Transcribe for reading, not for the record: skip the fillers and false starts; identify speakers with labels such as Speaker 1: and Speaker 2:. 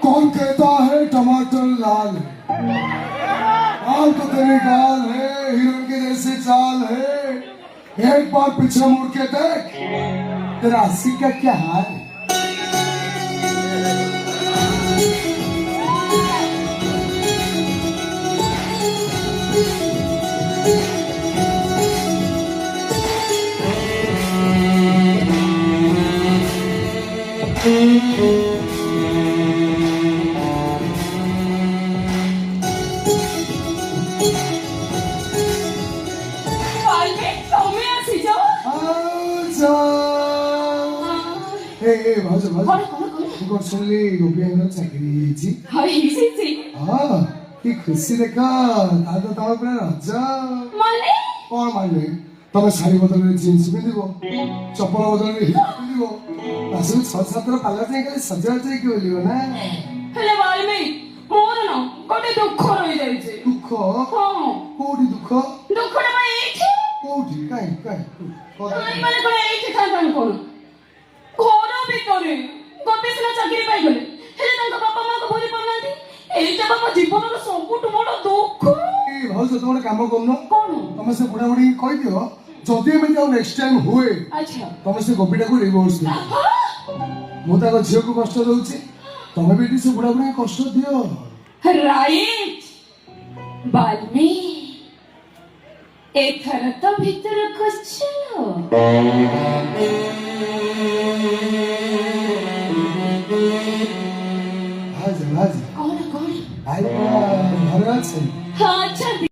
Speaker 1: कौन कहता है टमाटर लाल लाल तो तेरी गाल है, हीरोइन के जैसी चाल है। एक बार पीछे मुड़ के देख, तेरा हंसी का क्या हाल है। 맞아 맞아. 이거 솔리 요비에는 자기지.
Speaker 2: 이시지.
Speaker 1: 이 글씨니까 나도 다음에 나자.
Speaker 2: 말래?
Speaker 1: 말래. ତମେ ଶାଢ଼ୀ ବଦଳରେ ଜିନ୍ସ ପିନ୍ଧିବ, ଚପଲ ବଦଳରେ ହିଲ୍ ପିନ୍ଧିବ, ମାସକୁ 6-7 ଥର ପାର୍ଲର ଯାଇ ଖାଲି ସଜବାଜ ହେଇକି ବୁଲିବ ନା।
Speaker 2: ହେଲେ ବାଲ୍ମୀ, ମୋର ନା ଗୋଟେ ଦୁଃଖ ରହିଯାଇଛି।
Speaker 1: ଦୁଃଖ?
Speaker 2: ହଁ।
Speaker 1: କୋଉଠି ଦୁଃଖ?
Speaker 2: ଦୁଃଖଟା ବା ଏଇଠି।
Speaker 1: କୋଉଠି? କାଇଁ?
Speaker 2: ମାନେ କଣ ଏଇଠି ଥାନ୍ତାନି କଣ? ଘର ଭିତରେ ଗୋଟେ ସିନା ଚାକିରି ପାଇଗଲେ, ହେଲେ ତାଙ୍କ ବାପା ମାଆଙ୍କୁ ଭୁଲି ପାରୁନାହାନ୍ତି। ଏଇଟା ବା ମୋ ଜୀବନର ସବୁଠୁ ବଡ଼ ଦୁଃଖ।
Speaker 1: ଭାଉଜ ତମେ ଗୋଟେ କାମ କରୁନ,
Speaker 2: କଣ?
Speaker 1: ତମେ ସେ ବୁଢା ବୁଢୀ କହିଦିଅ ଯଦି ଏମିତି ଆଉ ନେକ୍ସଟ ଟାଇମ ହୁଏ ତମେ ସେ ଗୋପୀଟାକୁ ଡିଭୋର୍ସ ଦିଅ। ମୁଁ ତାଙ୍କ ଝିଅକୁ କଷ୍ଟ ଦଉଛି, ତମେ ବି ସେ ବୁଢା ବୁଢୀ କଷ୍ଟ ଦିଅ।
Speaker 2: ରାଇଟ୍ ବାଲ୍ମୀ, ଏଥର ତ ଭିତରକୁ ଚାଲ।
Speaker 1: ଭାଉଜ କଣ ଘରେ ଅଛନ୍ତି? ହଁ ଅଛନ୍ତି।